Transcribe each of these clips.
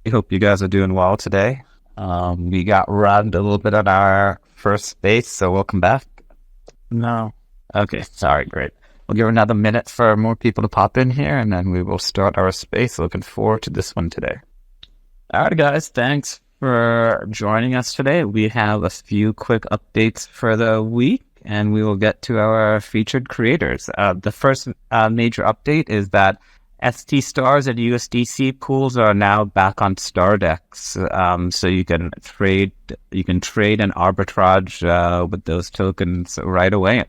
I hope you guys are doing well today. We got robbed a little bit on our first space, so welcome back. No. Okay, sorry, great. We'll give another minute for more people to pop in here, and then we will start our space. Looking forward to this one today. All right, guys, thanks for joining us today. We have a few quick updates for the week, and we will get to our featured creators. The first major update is that ST stars and USDC pools are now back on Stargaze, so you can trade and arbitrage with those tokens right away.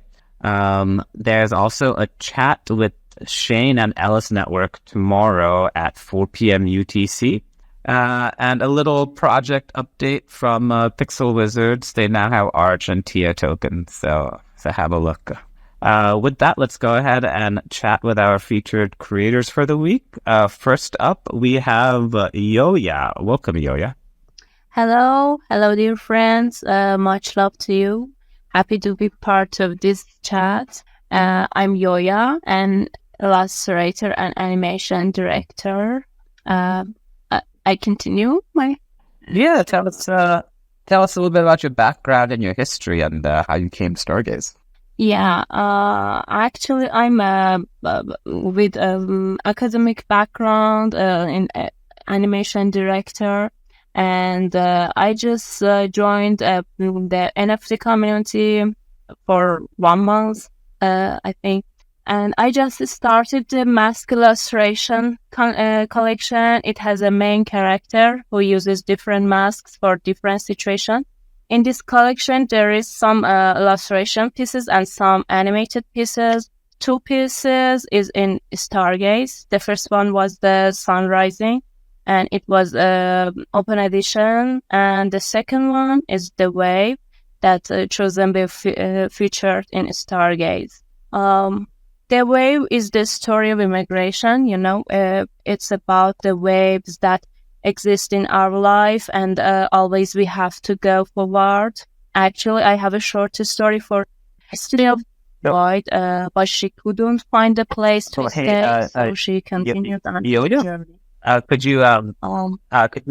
There's also a chat with Shane and Ellis Network tomorrow at 4 p.m. UTC. And a little project update from Pixel Wizards. They now have Arch and Tia tokens, so have a look. With that, let's go ahead and chat with our featured creators for the week. First up, we have Yoya. Welcome, Yoya. Hello, dear friends. Much love to you. Happy to be part of this chat. I'm Yoya, an illustrator and animation director. I continue my. Yeah, tell us a little bit about your background and your history and how you came to Stargaze. Yeah, actually, I'm with academic background in animation director, and I just joined the NFT community for 1 month, I think. And I just started the mask illustration collection. It has a main character who uses different masks for different situations. In this collection, there is some illustration pieces and some animated pieces. 2 pieces is in Stargaze. The first one was the Sun Rising, and it was open edition. And the second one is the Wave that chosen be featured in Stargaze. The Wave is the story of immigration, it's about the waves that exist in our life, and always we have to go forward. Actually, I have a short story for history of Void, but she couldn't find a place to stay, so she continued on the journey. Could you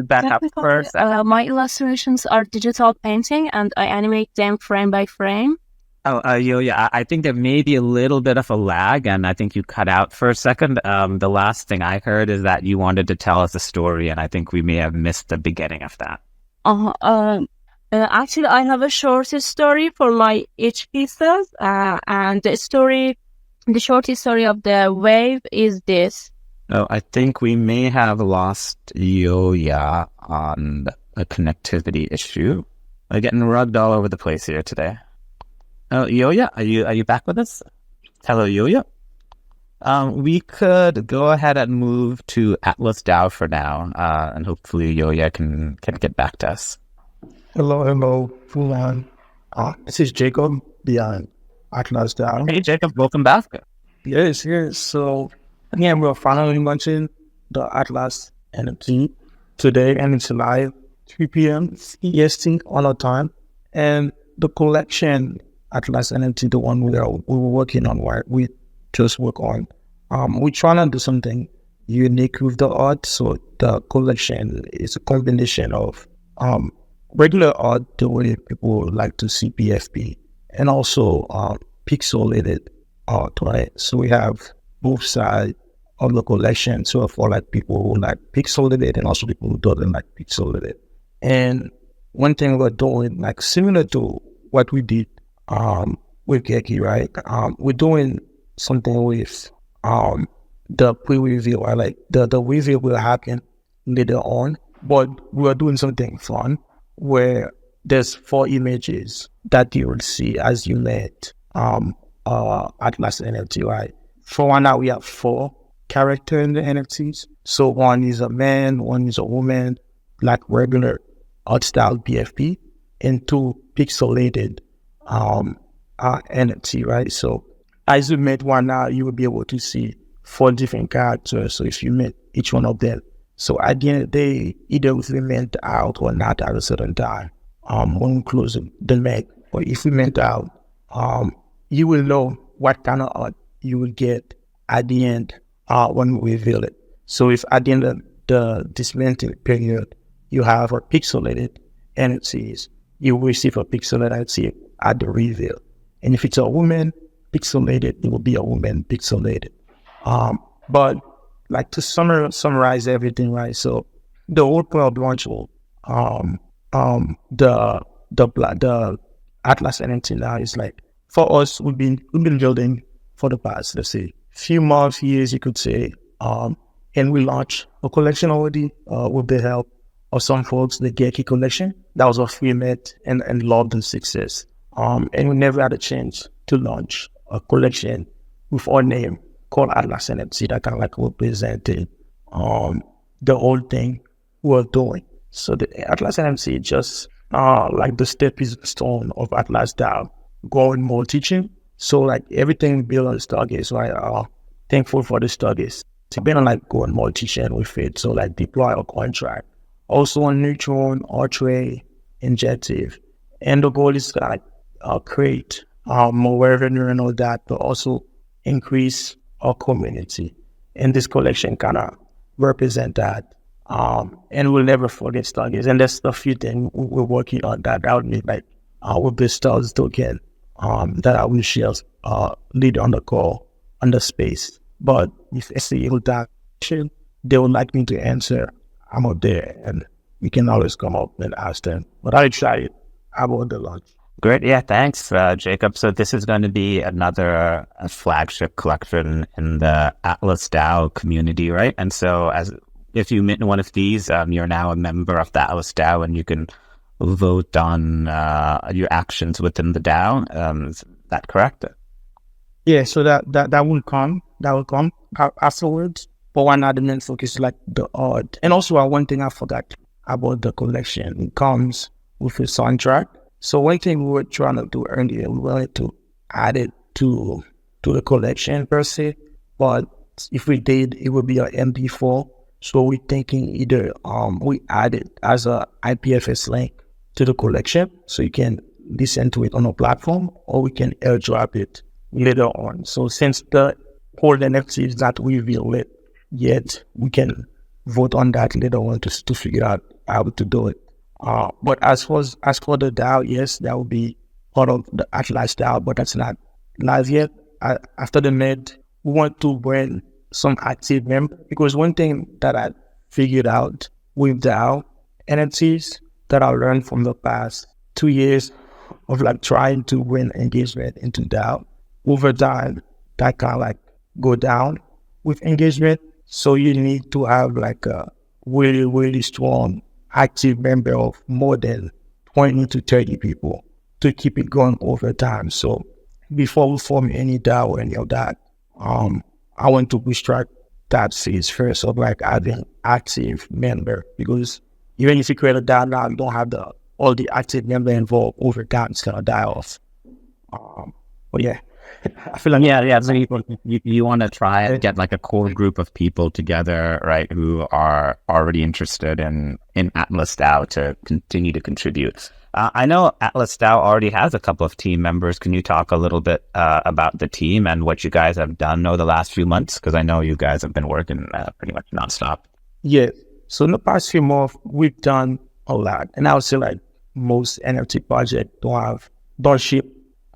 back up first? My illustrations are digital painting, and I animate them frame by frame. Yoya, I think there may be a little bit of a lag, and I think you cut out for a second. The last thing I heard is that you wanted to tell us a story, and I think we may have missed the beginning of that. Actually, I have a short story for my each pieces, and the short story of the Wave is this. Oh, I think we may have lost Yoya on a connectivity issue. We're getting rugged all over the place here today. Oh, Yoya, are you back with us? Hello, Yoya. We could go ahead and move to Atlas DAO for now, and hopefully Yoya can get back to us. Hello, Fulan. This is Jacob beyond Atlas DAO. Hey, Jacob, welcome back. Yes. So again, we're finally launching the Atlas NFT today, and it's live 3 p.m. EST on our time, and the collection. Atlas NFT, the one we were working on, where we just work on. We're trying to do something unique with the art. So the collection is a combination of regular art, the way people like to see PFP, and also pixelated art, right? So we have both sides of the collection. So for like people who like pixelated and also people who don't like pixelated. And one thing we're doing, like similar to what we did with Geki, right? We're doing something with the pre-reveal, right? Like the reveal will happen later on, but we're doing something fun where there's 4 images that you will see as you met Atlas NFT, right? For one now we have 4 characters in the NFTs. So one is a man, one is a woman, like regular art style PFP, and 2 pixelated NFT, right? So as you met one now, you will be able to see 4 different characters. So if you met each one of them, so at the end of the day, either if we meant out or not at a certain time, when we close the leg, or if we meant out, you will know what kind of art you will get at the end when we reveal it. So if at the end of the dismantling period, you have a pixelated NFTs. You will receive a pixelated NFT at the reveal. And if it's a woman pixelated, it will be a woman pixelated. But like to summarize everything, right? So the whole point of launch will, the Atlas NFT now is like, for us, we've been building for the past, let's say, few months, years, you could say, and we launched a collection already with the help of some folks, the Geki collection. That was a free met and loved the success. And we never had a chance to launch a collection with our name called Atlas NFT that kind of like represented the whole thing we're doing. So the Atlas NFT just like the stepping stone of Atlas DAO, growing more teaching. So like everything built on Stargaze, right? Thankful for the Stargaze. It's been on like going more teaching with it. So like deploy a contract. Also on Neutron, Archway, Injective. And the goal is to like create more revenue and all that, but also increase our community. And this collection kind of represent that. And we'll never forget Stargaze. And there's a few things we're working on that would be like with the Stars token that I will share later on the call on the space. But if I see that they would like me to answer, I'm up there and we can always come up and ask them. But I'm excited about the launch. Great. Yeah, thanks, Jacob. So this is going to be another flagship collection in the Atlas DAO community, right? And so if you mint one of these, you're now a member of the Atlas DAO and you can vote on your actions within the DAO. Is that correct? Yeah, so that will come. That will come afterwards. But one other main focus is like the art. And also one thing I forgot about the collection. It comes with a soundtrack. So one thing we were trying to do earlier, we wanted to add it to the collection per se. But if we did, it would be an MP4. So we're thinking either we add it as a IPFS link to the collection, so you can listen to it on a platform, or we can airdrop it later on. So since the whole NFT is not revealed yet, we can vote on that later on to figure out how to do it. But as for the DAO, yes, that will be part of the Atlas DAO, but that's not live yet. After the mid, we want to bring some active members, because one thing that I figured out with DAO NFTs that I learned from the past 2 years of like trying to win engagement into DAO, over time that kind of like go down with engagement. So you need to have like a really, really strong active member of more than 20 to 30 people to keep it going over time. So before we form any DAO or any of that, I want to bootstrap that phase first of like having active member, because even if you create a DAO now, you don't have all the active member involved over time, it's gonna die off. But yeah, I feel like yeah. So you want to try and get like a core group of people together, right, who are already interested in Atlas DAO to continue to contribute. I know Atlas DAO already has a couple of team members. Can you talk a little bit about the team and what you guys have done over the last few months? Because I know you guys have been working pretty much nonstop. Yeah. So in the past few months, we've done a lot. And I would say like most NFT projects don't ship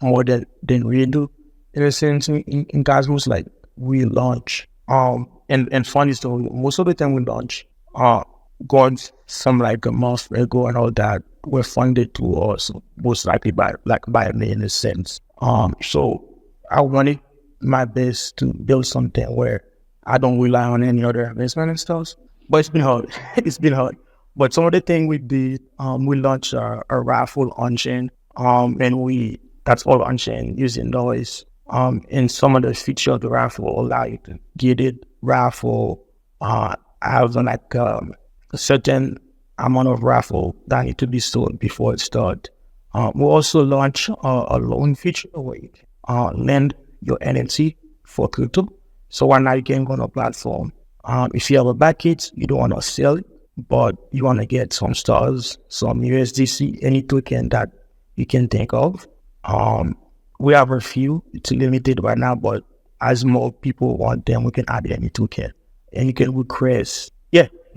more than we do. In a sense, in Cosmos, like we launch, and funny story, most of the time we launch, got some like a month ago and all that, were funded to us most likely by me in a sense. So I wanted my best to build something where I don't rely on any other investment and stuff. But it's been hard. It's been hard. But some of the things we did, we launched a raffle on chain, and that's all on chain using noise. And some of the features of the raffle will allow you to get it raffle. Have like a certain amount of raffle that need to be sold before it starts. We also launch a loan feature where you can lend your NFT for crypto. So right now you can go on a platform. If you have a back kit, you don't want to sell it, but you want to get some stars, some USDC, any token that you can think of. We have a few. It's limited right now, but as more people want them, we can add any token. And you can request,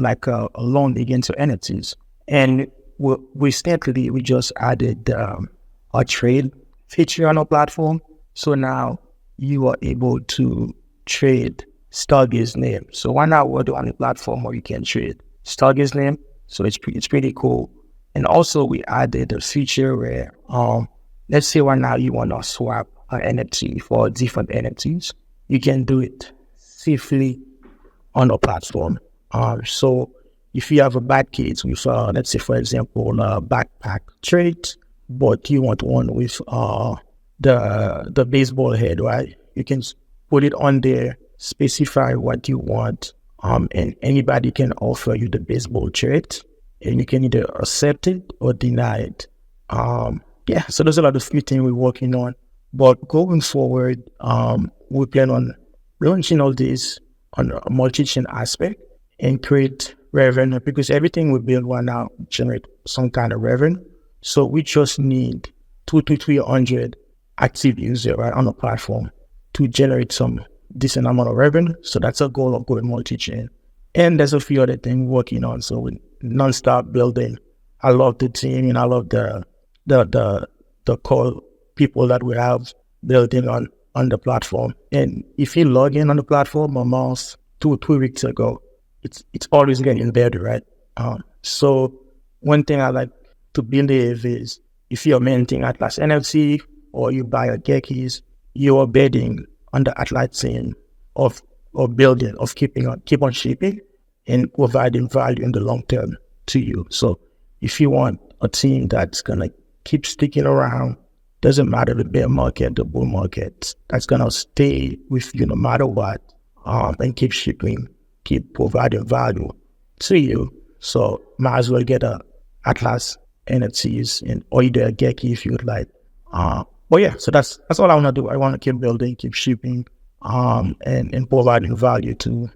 like a loan against your NFTs. And recently we just added a trade feature on our platform. So now you are able to trade Stargaze name. So right now we're on the platform where you can trade Stargaze name. So it's pretty cool. And also we added a feature where let's say right now you want to swap an NFT for different NFTs. You can do it safely on our platform. So if you have a bad case with, let's say for example, a backpack trade, but you want one with the baseball head, right? You can put it on there, specify what you want, and anybody can offer you the baseball trade, and you can either accept it or deny it. Yeah, so there's a lot of few things we're working on, but going forward, we plan on launching all this on a multi-chain aspect and create revenue, because everything we build right now generate some kind of revenue. So we just need 200 to 300 active users right on the platform to generate some decent amount of revenue. So that's a goal of going multi-chain. And there's a few other things we're working on. So we non-stop building. I love the team and I love the core people that we have building on the platform. And if you log in on the platform almost 2 or 3 weeks ago, it's always getting better, right? So one thing I like to believe is if you're minting Atlas NFT or you buy a Gekis, you are betting on the Atlas team of building, of keep on shipping and providing value in the long term to you. So if you want a team that's gonna keep sticking around, doesn't matter the bear market, the bull market, that's gonna stay with you no matter what, and keep shipping, keep providing value to you. So might as well get a Atlas NFTs and or either a Geki if you would like. But yeah, so that's all I want to do. I want to keep building, keep shipping, and providing value to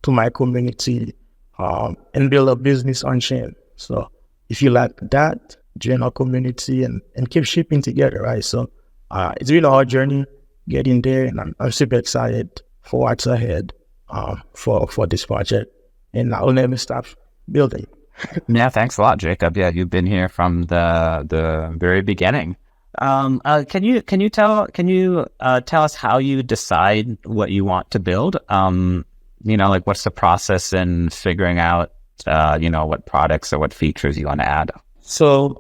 my community, and build a business on chain. So if you like that, join our community and keep shipping together, right? So it's been a hard journey getting there, and I'm super excited for what's ahead for this project, and I'll never stop building. Yeah, thanks a lot, Jacob. Yeah, you've been here from the very beginning. Can you tell us how you decide what you want to build? Like what's the process in figuring out what products or what features you want to add? So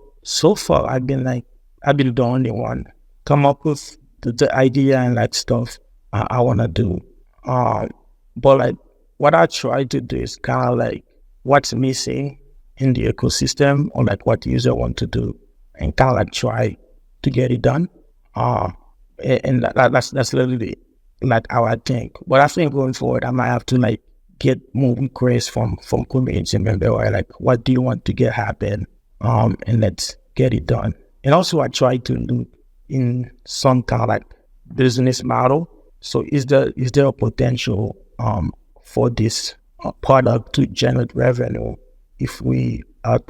far I've been the only one come up with the idea and like stuff I want to do. But like what I try to do is kind of like what's missing in the ecosystem or like what the user want to do and kind of like try to get it done. And that's literally like how I think. But I think going forward, I might have to like get more requests from community members or like, what do you want to get happen? And let's get it done. And also I try to look in some kind of like business model. So is there a potential for this product to generate revenue if we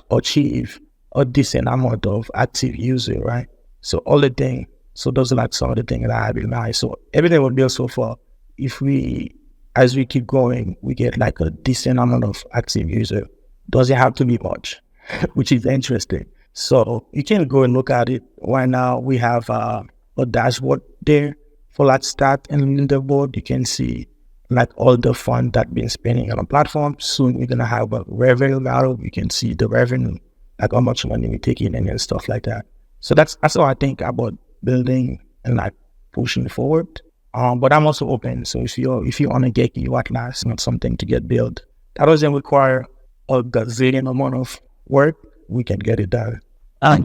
achieve a decent amount of active user, right? So all the things, so those are like some of the things that I have in mind. So everything will build so far. As we keep going, we get like a decent amount of active user. Doesn't have to be much, which is interesting. So you can go and look at it. Right now we have a dashboard there for like stat and leaderboard. You can see like all the fund that been spending on a platform. Soon we're gonna have a revenue model. You can see the revenue, like how much money we take in and stuff like that. So that's how I think about building and like pushing forward. But I'm also open. So if you want to get you Atlas, not something to get built, that doesn't require a gazillion amount of work. We can get it done.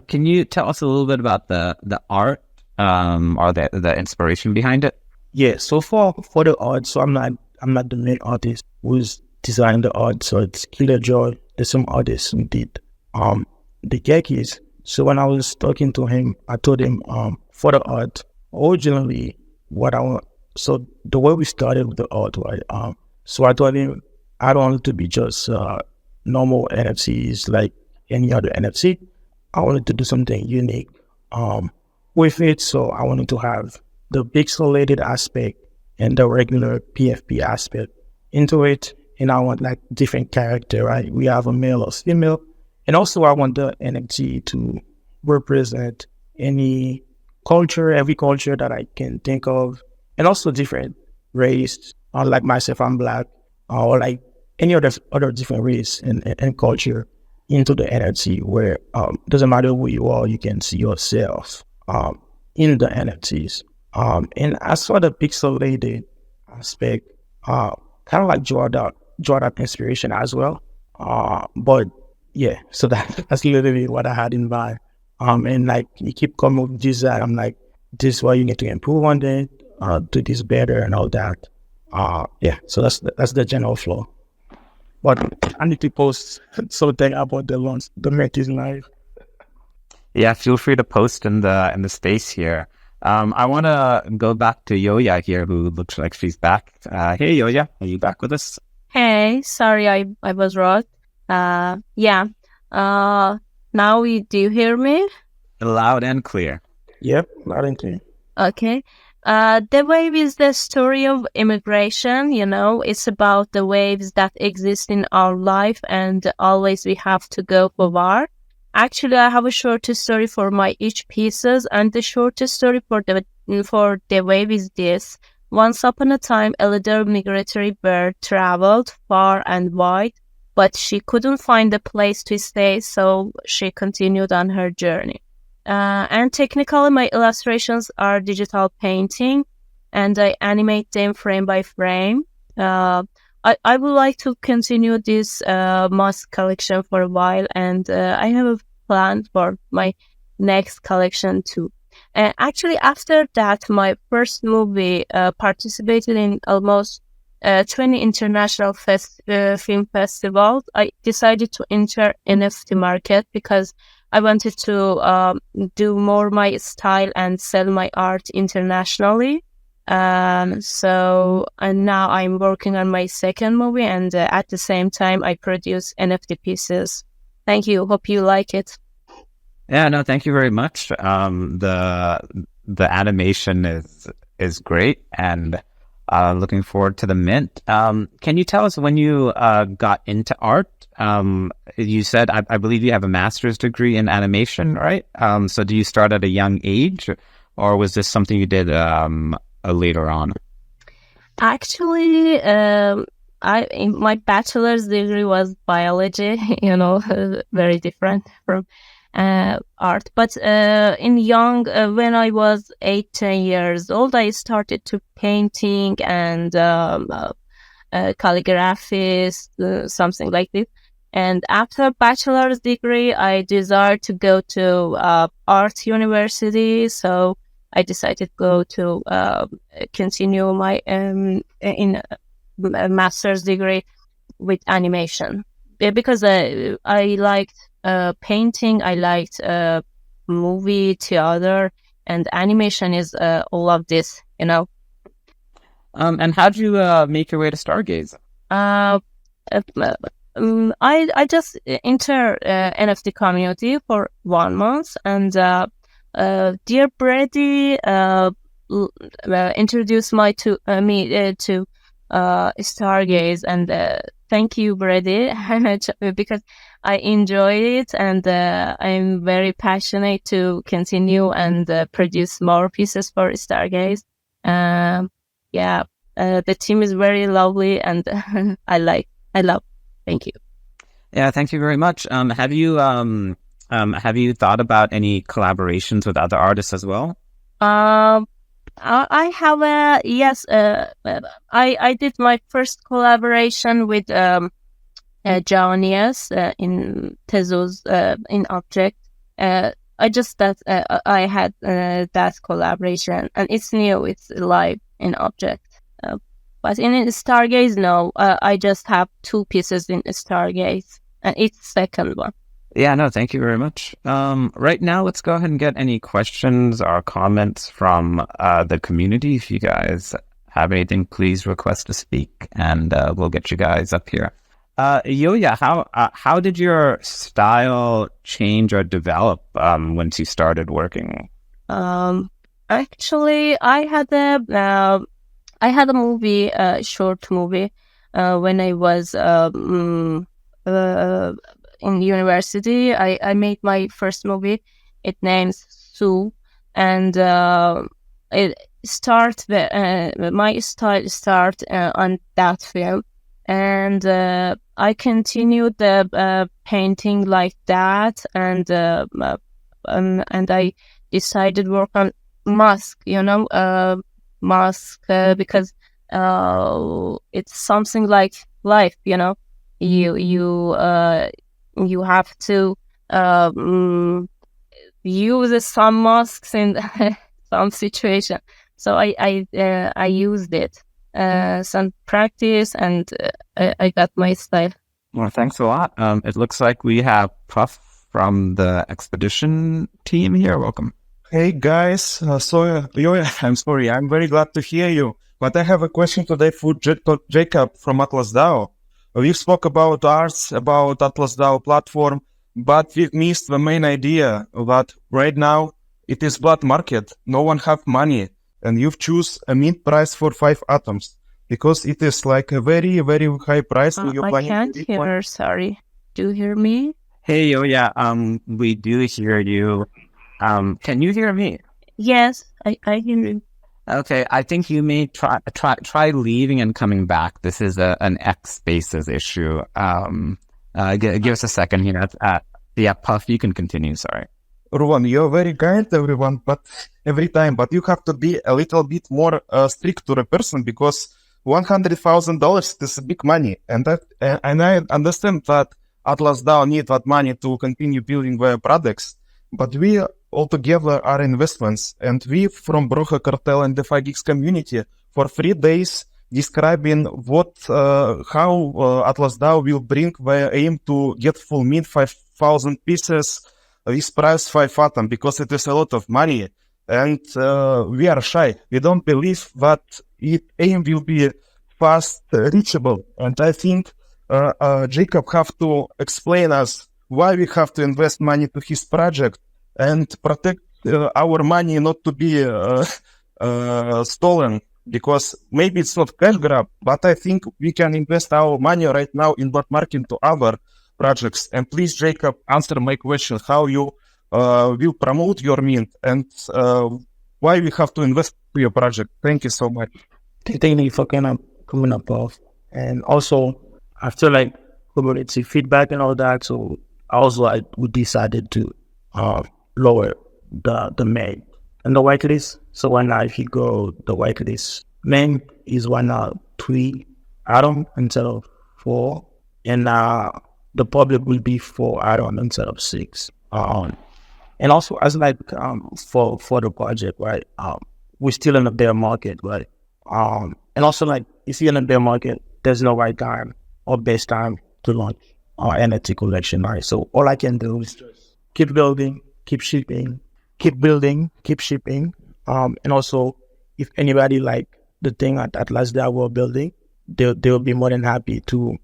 Can you tell us a little bit about the art, or the inspiration behind it? Yeah. So for the art, so I'm not the main artist who's designed the art. So it's Killer Joy. There's some artists who did the Gekis. So when I was talking to him, I told him for the art, originally what I want. So the way we started with the art, right? So I told him I don't want it to be just normal NFTs like any other NFT. I wanted to do something unique with it. So I wanted to have the pixelated aspect and the regular PFP aspect into it. and I want like different character, right? We have a male or female. And also I want the NFT to represent any culture, every culture that I can think of, and also different race. Like myself, I'm Black, or like any other different race and culture into the NFT where doesn't matter who you are, you can see yourself in the NFTs. And as for the pixelated aspect, kind of like draw that inspiration as well. But yeah, so that's literally what I had in mind. And like you keep coming with design, I'm like, this is what you need to improve on it, do this better and all that. Yeah, so that's the general flow. But I need to post something about the launch, the Met is live. Yeah, feel free to post in the space here. I want to go back to Yoya here, who looks like she's back. Hey, Yoya, are you back with us? Hey, sorry, I was wrong. Yeah. Now do you hear me? Loud and clear. Yep, loud and clear. Okay. The wave is the story of immigration, it's about the waves that exist in our life and always we have to go for war. Actually, I have a short story for my each pieces, and the short story for the wave is this. Once upon a time, a little migratory bird traveled far and wide, but she couldn't find a place to stay, so she continued on her journey. And technically, my illustrations are digital painting, and I animate them frame by frame. I would like to continue this mask collection for a while, and I have a plan for my next collection too. Actually, after that, my first movie participated in almost 20 international film festivals. I decided to enter NFT market because I wanted to do more my style and sell my art internationally. So and now I'm working on my second movie, and at the same time I produce NFT pieces. Thank you. Hope you like it. Yeah, no, thank you very much. The animation is great, and looking forward to the mint. Can you tell us when you got into art? You said I believe you have a master's degree in animation, right? So do you start at a young age, or was this something you did later on? Actually, my bachelor's degree was biology. Very different from art. But when I was 10 years old, I started to painting and calligraphy, something like this. And after bachelor's degree, I desired to go to art university. So I decided to go to continue my in a master's degree with animation, because I liked painting, I liked movie, theater, and animation is all of this, And how'd you make your way to Stargaze? I just enter NFT community for 1 month, and dear Brady introduced me to Stargaze, and thank you, Brady, because I enjoy it, and I'm very passionate to continue and produce more pieces for Stargaze. Yeah, the team is very lovely, and I love. Thank you. Yeah, thank you very much. Have you thought about any collaborations with other artists as well? I have yes. I did my first collaboration with Jawnias in Tezos in Object. I just I had that collaboration, and it's new. It's live in Object. But in Stargaze, no. I just have 2 pieces in Stargaze, and it's second one. Yeah, no, thank you very much. Right now, let's go ahead and get any questions or comments from the community. If you guys have anything, please request to speak, and we'll get you guys up here. Yoya, how did your style change or develop once you started working? Actually, I had a movie, a short movie. when I was in university. I made my first movie. It names Sue, and it my style start on that film, and I continued the painting like that, and I decided work on mask, mask, because it's something like life, you have to use some masks in some situation. So I used it, some practice, and I got my style. Well, thanks a lot. It looks like we have Puff from the expedition team here. Welcome. Hey guys, Yoya, I'm sorry, I'm very glad to hear you. But I have a question today for Jacob from Atlas DAO. We spoke about arts, about Atlas DAO platform, but we missed the main idea that right now it is blood market. No one have money, and you choose a mint price for 5 atoms because it is like a very, very high price. I can't hear. Sorry. Do you hear me? Hey, Yoya. We do hear you. Can you hear me? Yes, I hear you. Okay, I think you may try leaving and coming back. This is an X Spaces issue. Give us a second here. Yeah, Puff, you can continue. Sorry. Ruan, you're very kind, everyone, but every time. But you have to be a little bit more strict to the person because $100,000 is big money, and I understand that Atlas DAO need that money to continue building their products, but we altogether are investments, and we from Broker Cartel and DeFi Geeks community for 3 days describing how Atlas DAO will bring their aim to get full mint 5,000 pieces with price 5 atom, because it is a lot of money, and we are shy. We don't believe that aim will be fast reachable, and I think Jacob have to explain us why we have to invest money to his project and protect our money not to be stolen, because maybe it's not cash grab, but I think we can invest our money right now in blood market to other projects. And please, Jacob, answer my question: how you will promote your mint, and why we have to invest to your project? Thank you so much. Thank you for coming up off. And also, after like community feedback and all that, so also we decided to lower the main and the whitelist. So when if you go the whitelist, main is 3 atom instead of 4, and the public will be 4 atom instead of 6. And also as like for the project, right? We're still in a bear market, right? And also like if you're in a bear market, there's no right time or best time to launch our NFT collection, right? So all I can do is just keep building, keep shipping, keep building, keep shipping. And also, if anybody like the thing at Atlas that we're building, they'll be more than happy to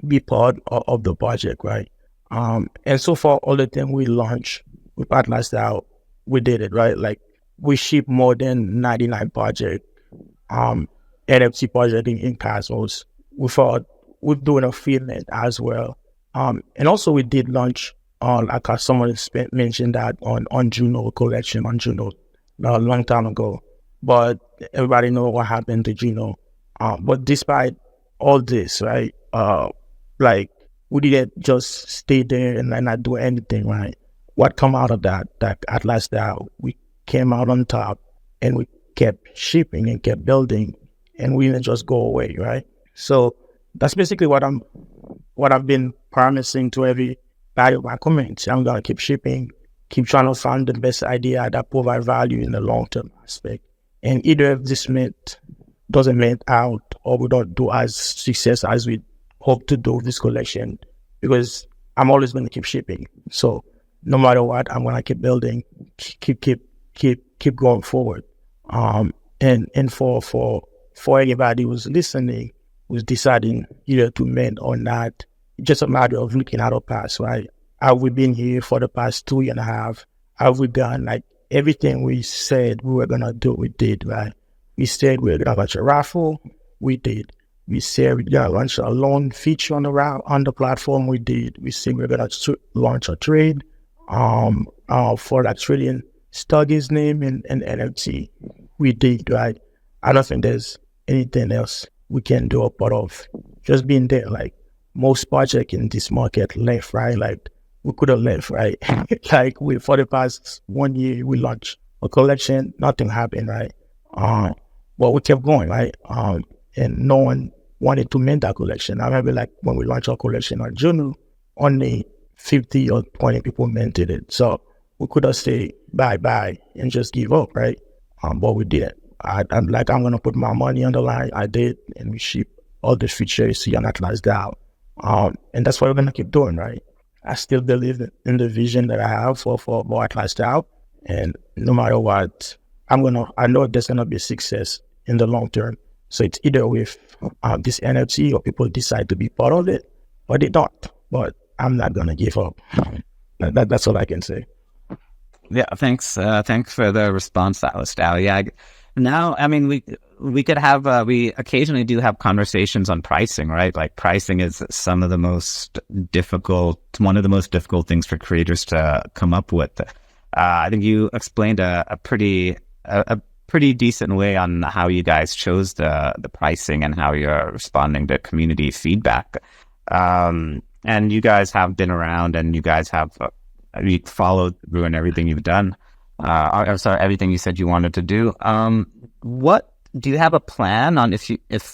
be part of the project, right? And so far, all the things we launched with Atlas DAO, we did it, right? Like we ship more than 99 projects, NFT project in Cosmos. We thought we're doing a field as well. And also we did launch like someone mentioned that on Juno collection on Juno a long time ago, but everybody know what happened to Juno. But despite all this, right, like we didn't just stay there and not do anything, right? What come out of that at last that we came out on top, and we kept shipping and kept building, and we didn't just go away, right? So that's basically what I've been promising to every of my community. I'm gonna keep shipping, keep trying to find the best idea that provide value in the long-term aspect. And either if this doesn't mint out, or we don't do as success as we hope to do with this collection, because I'm always gonna keep shipping. So no matter what, I'm gonna keep building, keep going forward. And for anybody who's listening, who's deciding either to mint or not, it's just a matter of looking at our past, right? Have we been here for the past 2.5? Have we done like everything we said we were gonna do? We did, right? We said we were gonna launch a raffle. We did. We said we're gonna launch a loan feature on the platform. We said we're gonna launch a trade for like trading Stargaze name and NFT. We did, right? I don't think there's anything else we can do apart of just being there. Like most projects in this market left, right? Like we could have left, right? Like for the past 1 year, we launched a collection, nothing happened, right? But we kept going, right? And no one wanted to mint that collection. I remember like when we launched our collection on June, only 50 or 20 people minted it. So we could have said bye-bye and just give up, right? But we didn't. I'm going to put my money on the line. I did, and we ship all the features you see on Atlas DAO. And that's what we're going to keep doing, right? I still believe in the vision that I have for Atlas DAO. And no matter what, I know there's going to be a success in the long term. So it's either with this NFT or people decide to be part of it, or they don't. But I'm not going to give up. That's all I can say. Yeah, thanks. Thanks for the response, Atlas DAO. Yeah, now, I mean, we could have, we occasionally do have conversations on pricing, right? Like pricing is one of the most difficult things for creators to come up with. I think you explained a pretty decent way on how you guys chose the pricing and how you're responding to community feedback. And you guys have been around, and you guys have you followed through in everything you've done. Everything you said you wanted to do. What do you have a plan on if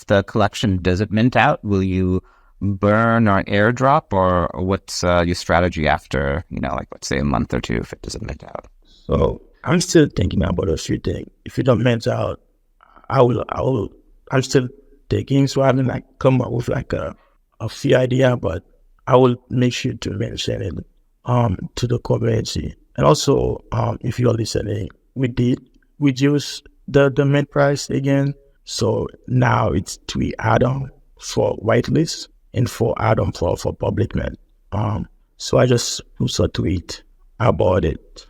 the collection doesn't mint out? Will you burn or airdrop, or what's your strategy after, like let's say a month or two if it doesn't mint out? So I'm still thinking about a few things. If it don't mint out, I'm still thinking. So I haven't come up with a few idea, but I will make sure to mention it to the community. And also, if you're listening, we did reduce the mint price again. So now it's 3 add-on for whitelist and 4 add-on for public mint. So I just put a tweet about it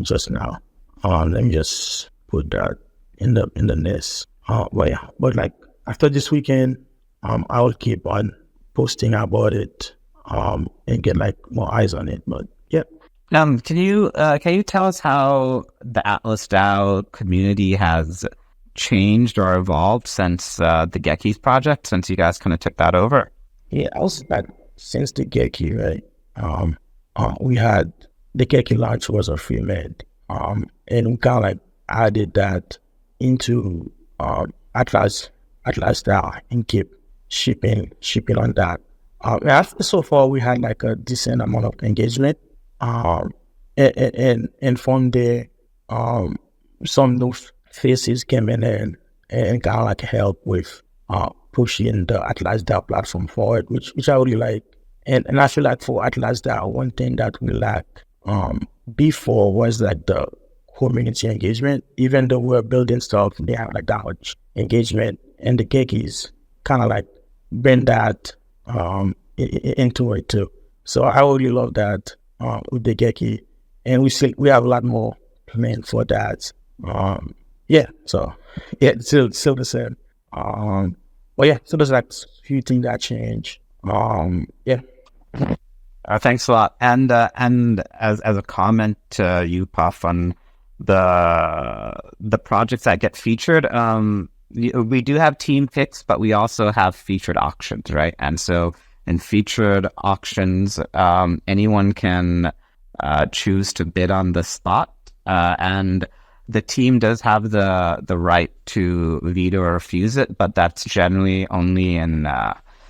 just now. Let me just put that in the nest. But like after this weekend, I will keep on posting about it and get more eyes on it. But yeah. Can you tell us how the Atlas DAO community has changed or evolved since the Gekis project, since you guys kind of took that over? Yeah, I was since the Geki, right? We had the Geki launch was a free mint, and we kind of added that into Atlas DAO and keep shipping on that. So far we had a decent amount of engagement. And from there, some new faces came in and kind of help with pushing the Atlas DAO platform forward, which I really like. And I feel like for Atlas DAO, one thing that we lacked before was the community engagement. Even though we're building stuff, they have that much engagement, and the Gekis kind of bring that into it too. So I really love that. With the Geki, and we have a lot more planned for that. So it's still the same. But yeah, so there's a few things that change. Thanks a lot. And as a comment, you Puff, on the projects that get featured, we do have team picks, but we also have featured auctions, right? And so in featured auctions, anyone can choose to bid on the spot, and the team does have the right to veto or refuse it, but that's generally only in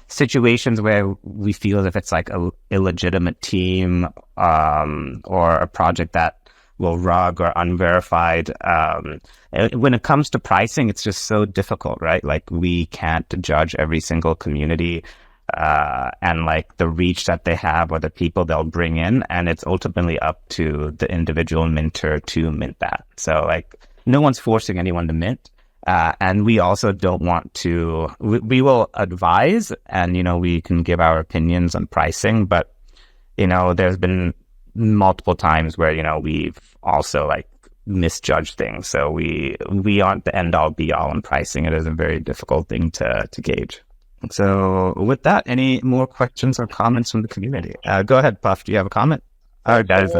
situations where we feel as if it's a illegitimate team or a project that will rug or unverified. When it comes to pricing, it's just so difficult, right? We can't judge every single community and the reach that they have or the people they'll bring in, and it's ultimately up to the individual minter to mint that. So no one's forcing anyone to mint, and we also don't want to. We will advise, and we can give our opinions on pricing, but there's been multiple times where we've also misjudged things. So we aren't the end all be all in pricing. It is a very difficult thing to gauge. So with that, any more questions or comments from the community? Go ahead, Puff. Do you have a comment? Guys,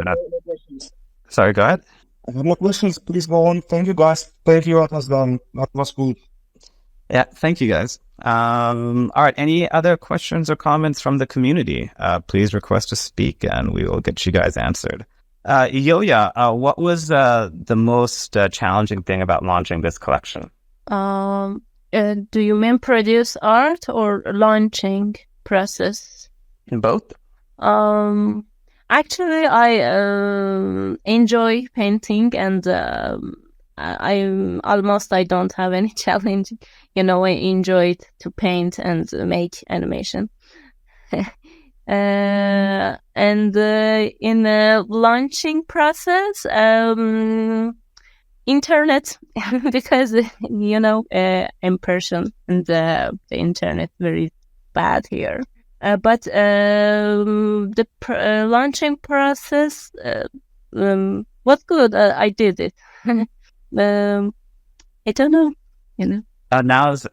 sorry, go ahead. I have more questions. Please go on. Thank you, guys. Thank you. That was done. That was good. Yeah, thank you, guys. All right, any other questions or comments from the community? Please request to speak, and we will get you guys answered. Yoya, what was the most challenging thing about launching this collection? Do you mean produce art or launching process? In both? Actually, I enjoy painting, and I don't have any challenge. I enjoy to paint and make animation. And in the launching process, internet, because in person, and the internet very bad here. But the launching process was good. I did it. I don't know. Now's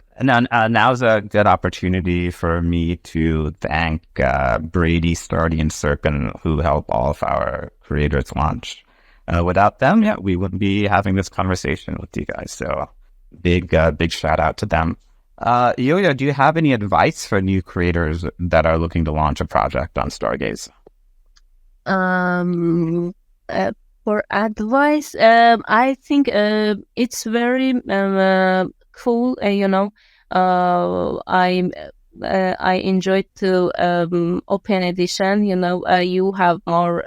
a good opportunity for me to thank Brady, Stardy, and Serpin, who help all of our creators launch. Without them, we wouldn't be having this conversation with you guys. So big shout out to them. Yoya, do you have any advice for new creators that are looking to launch a project on Stargaze? For advice, I think it's very cool. I enjoyed to open edition. You have more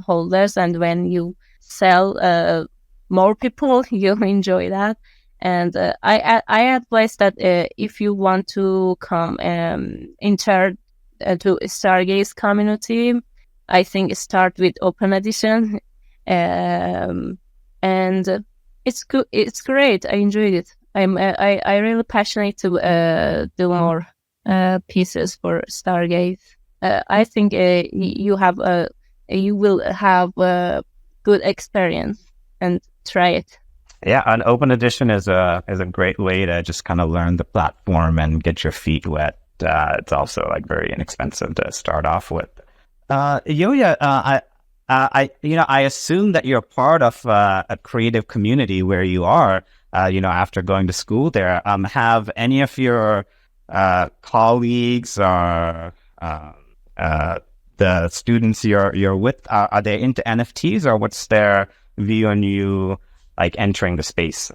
holders, and when you sell more people, you enjoy that. And I advise that if you want to come enter to Stargaze community, I think start with open edition, and it's good. It's great. I enjoyed it. I really passionate to do more pieces for Stargaze. I think you will have a good experience, and try it. Yeah, an open edition is a great way to just kind of learn the platform and get your feet wet. It's also very inexpensive to start off with. Yoya, I assume that you're part of a creative community where you are. After going to school there, have any of your colleagues or the students you're with, are they into NFTs, or what's their view on you entering the space?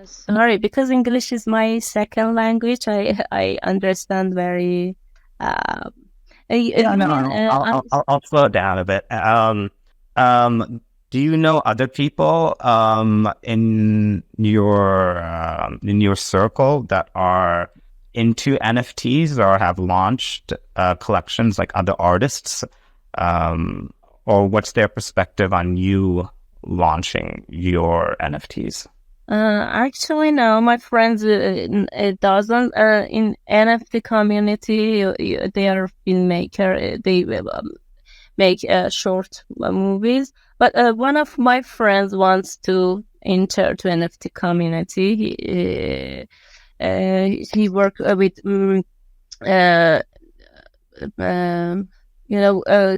Sorry, because English is my second language. I understand very. I'll slow it down a bit. Do you know other people in your circle that are into NFTs or have launched collections like other artists, or what's their perspective on you launching your NFTs? Actually, no. My friends, it doesn't in NFT community. They are filmmaker. They make short movies. But one of my friends wants to enter to NFT community. He work with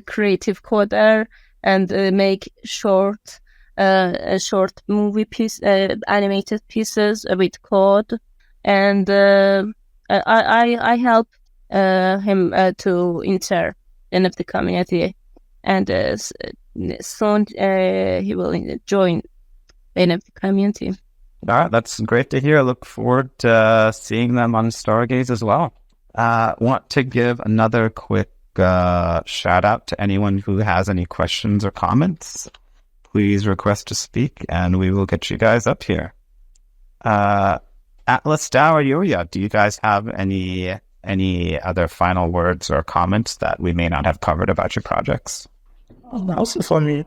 creative coder, and make short movie piece, animated pieces with code, and I help him to enter NFT community, and soon he will join NFT community. All right, that's great to hear. I look forward to seeing them on Stargaze as well. Want to give another quick shout out to anyone who has any questions or comments. Please request to speak, and we will get you guys up here. Atlas, Dow, or Yoya, do you guys have any other final words or comments that we may not have covered about your projects? Also for me,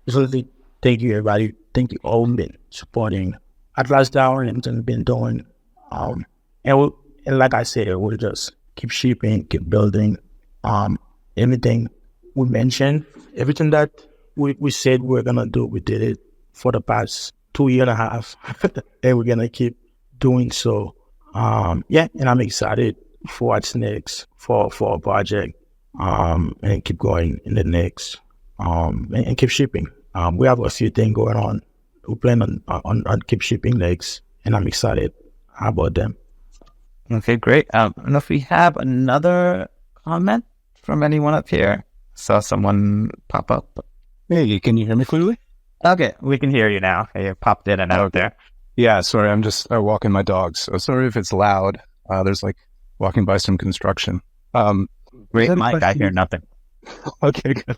really thank you everybody. Thank you all been supporting Atlas Down and been doing. And like I said, we'll just keep shipping, keep building. Everything we mentioned, everything that we said we're gonna do, we did it for the past 2.5 years, and we're gonna keep doing so. And I'm excited for what's next for a project, and keep going in the next, and keep shipping. We have a few things going on. We plan on keep shipping next, and I'm excited about them. Okay, great. And if we have another comment from anyone up here, saw someone pop up. Hey, can you hear me clearly? Okay, we can hear you now. You popped in and out there. Yeah, sorry, I'm just walking my dogs. So sorry if it's loud. There's like walking by some construction. Great, had a Mike. I question. hear nothing. Okay, good.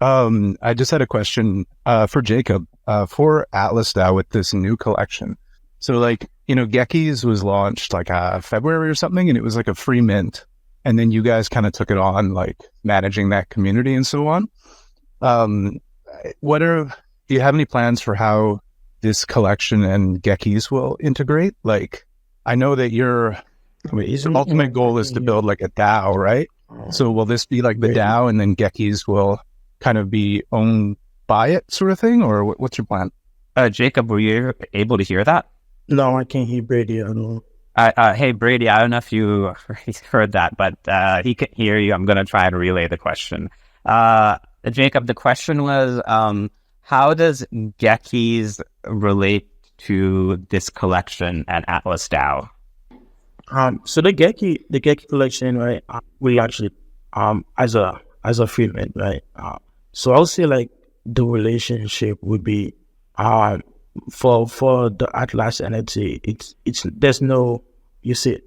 I just had a question for Jacob for Atlas DAO with this new collection. So like, Geki's was launched like February or something, and it was like a free mint. And then you guys kind of took it on, like managing that community and so on. Do you have any plans for how this collection and Geki's will integrate? Like, I know that your ultimate goal is to build like a DAO, right? So will this be like the DAO and then Geki's will kind of be owned by it sort of thing? Or what's your plan? Jacob, were you able to hear that? No, I can't hear Brady at all. Hey, Brady, I don't know if you heard that, but he can hear you. I'm going to try and relay the question. Jacob, the question was, how does Geki's relate to this collection and Atlas DAO? So the Geki collection, right? We actually, as a freeman, right? So I'll say like the relationship would be, for the Atlas NFT, it's there's no, you see,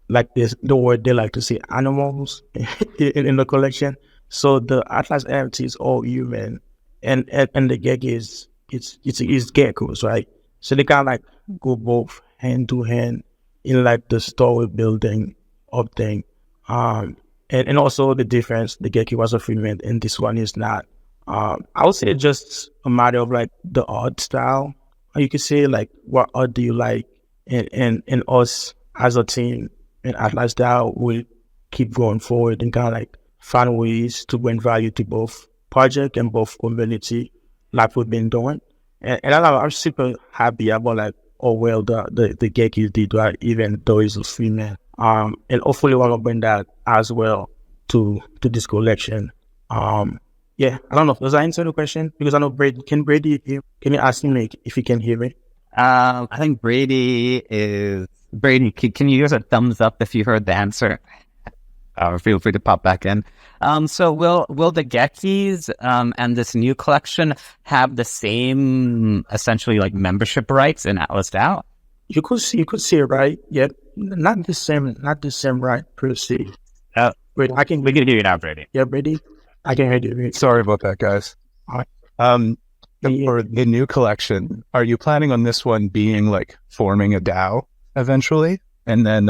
like this the word they like to say animals in the collection. So the Atlas NFT is all human, and the Geki is it's geckos, right? So they kind of like go both hand to hand in like the story building of thing. And also the difference, the Geki was a freeman and this one is not. I would say just a matter of like the art style. Or you could say like what art do you like, and us as a team and Atlas DAO will keep going forward and kind of like find ways to bring value to both project and both community like we've been doing. And I'm super happy about like well the Geki did, right, even though he's a free man. And hopefully want to bring that as well to this collection. Yeah, I don't know. Does that answer the question? Because I know Brady. Can you ask him like, if he can hear me? I think Brady, can you use a thumbs up if you heard the answer? Feel free to pop back in. So will the Gekis and this new collection have the same essentially like membership rights in Atlas DAO? You could see, right? Yeah, not the same right per se. Wait, we can hear you now, Brady. Yeah, Brady, I can hear you. Sorry about that, guys. All right. For the new collection, are you planning on this one being like forming a DAO eventually? And then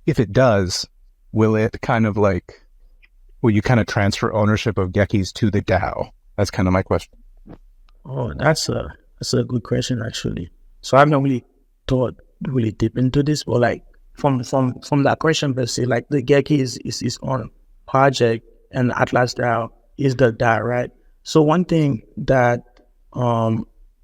if it does, will you kind of transfer ownership of Gekis to the DAO? That's kind of my question. Oh, that's a good question actually. So I've not really thought really deep into this, but like from that question per se, like the Geki is his own project and Atlas DAO is the DAO, right? So one thing that a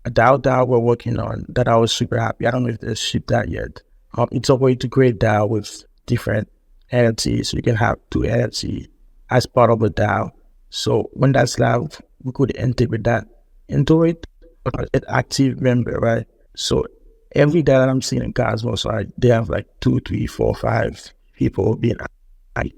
DAO we're working on that I was super happy. I don't know if they shipped that yet. It's a way to create DAO with different NFTs. So you can have two NFTs as part of a DAO. So when that's live, we could integrate that into it, an active member, right? So every DAO that I'm seeing in Cosmos, right, they have like 2, 3, 4, 5 people being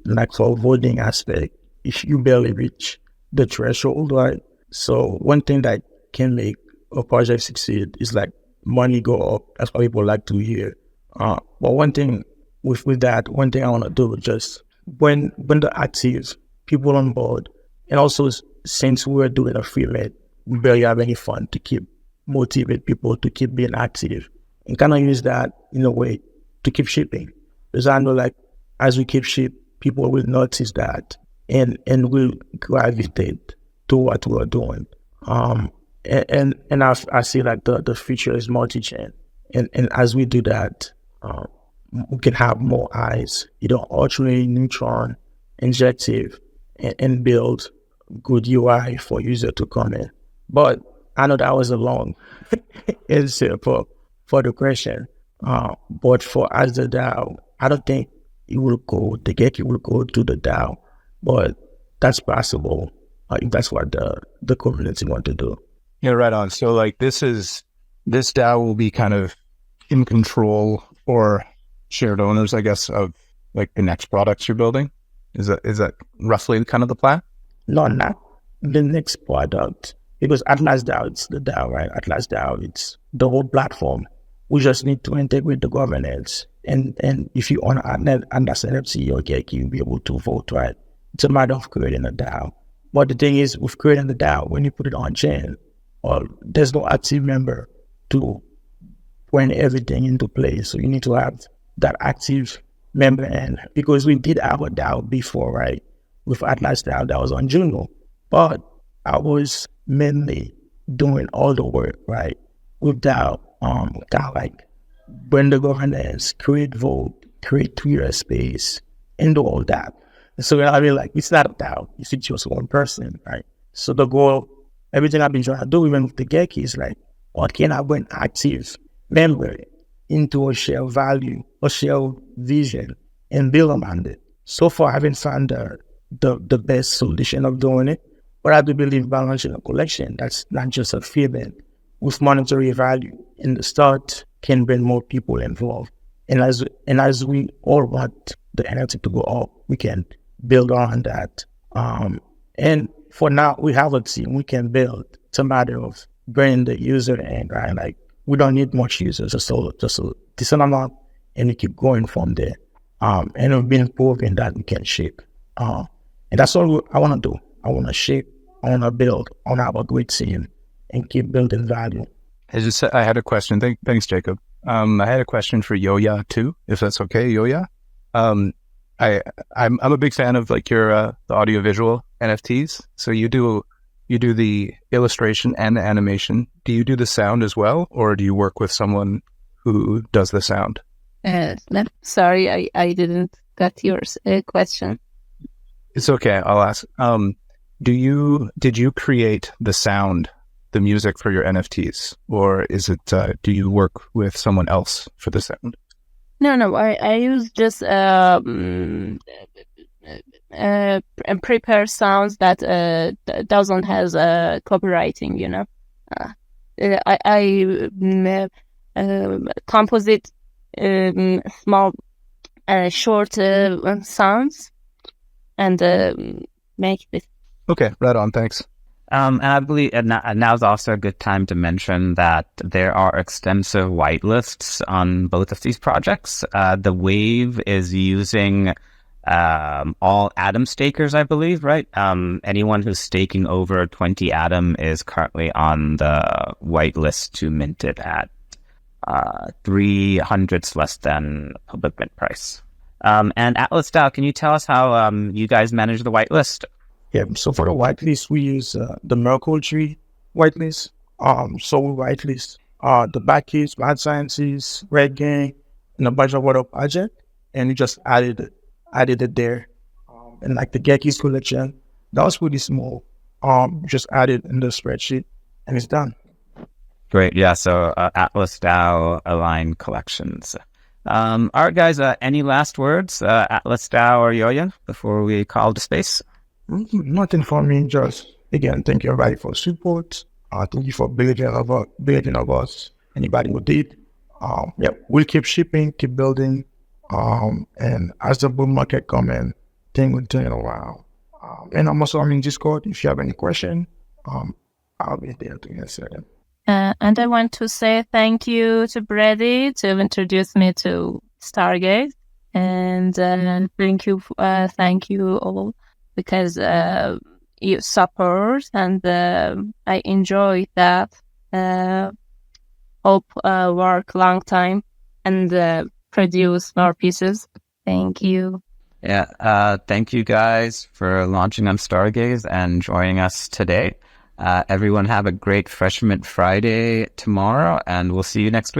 like for voting aspect. If you barely reach the threshold, right? So one thing that can make a project succeed is like money go up. That's what people like to hear. But one thing with that, one thing I want to do is just when the active people on board, and also since we're doing a free med, we barely have any fun to keep motivate people to keep being active and kind of use that in a way to keep shipping. Because I know like as we keep ship, people will notice that and will gravitate to what we're doing. And I see like the future is multi-chain. And as we do that, we can have more eyes, alternate, neutron, injective, and build good UI for user to come in. But I know that was a long answer for the question. But for as the DAO, I don't think the Geki will go to the DAO. But that's possible if that's what the community want to do. Yeah, right on. So like this DAO will be kind of in control or shared owners, I guess, of like the next products you're building. Is that roughly kind of the plan? No, not the next product. Because Atlas DAO, it's the DAO, right? Atlas DAO, it's the whole platform. We just need to integrate the governance. And if you own Atlas NFT or Geki, you'll be able to vote, right? It's a matter of creating a DAO. But the thing is, with creating the DAO, when you put it on chain, there's no active member to bring everything into place. So you need to have that active member in, because we did our DAO before, right? With Atlas DAO, that was on Juno. But I was mainly doing all the work, right? With DAO, kind of like bring the governance, create vote, create Twitter space, and do all that. So I mean, like, it's not a DAO, it's just one person, right? So the goal, everything I've been trying to do, even with the Geki, is like, what can I bring active member into a shared value, a shared vision, and build around it? So far, I haven't found the best solution of doing it, but I do believe balancing a collection that's not just a feeling with monetary value in the start can bring more people involved. And as we all want the NFT to go up, we can build on that. And for now, we have a team we can build. It's a matter of bringing the user in, right? Like, we don't need much users, just a decent amount, and we keep going from there. And we've been proving that we can shape. And that's all I want to do. I want to shape, I want to build, I want to have a great team and keep building value. I had a question. Thanks, Jacob. I had a question for Yoya too, if that's okay, Yoya. I'm a big fan of like your the audiovisual NFTs. So you do the illustration and the animation. Do you do the sound as well, or do you work with someone who does the sound? Sorry, I didn't get your question. It's okay. I'll ask. Did you create the sound, the music for your NFTs, or is it? Do you work with someone else for the sound? No. I use just prepare sounds that doesn't has copywriting. You know, I composite small short sounds and make this. Okay, right on. Thanks. And I believe now's also a good time to mention that there are extensive whitelists on both of these projects. The Wave is using all Atom stakers, I believe, right? Anyone who's staking over 20 Atom is currently on the whitelist to mint it at 300s less than public mint price. And Atlas DAO, can you tell us how you guys manage the whitelist? Yeah, so for the whitelist, we use the Merkle tree whitelist. So we whitelist the Backies, Mad Sciences, Red Gang, and a bunch of other projects, and we just added it there. And like the Geki's collection, that was pretty small. Just added in the spreadsheet, and it's done. Great, yeah. So Atlas DAO aligned collections. All right, guys. Any last words, Atlas DAO or Yoya, before we call to space? Nothing for me. Just again, thank you everybody for support. Thank you for believing of us. Anybody who did, we'll keep shipping, keep building, and as the bull market come in, things will turn around. And I'm also on Discord. If you have any question, I'll be there to answer them. And I want to say thank you to Brady to introduce me to Stargaze, and thank you all, because you support, and I enjoy that. Hope work long time and produce more pieces. Thank you. Yeah, thank you guys for launching on Stargaze and joining us today. Everyone have a great Freshman Friday tomorrow, and we'll see you next week.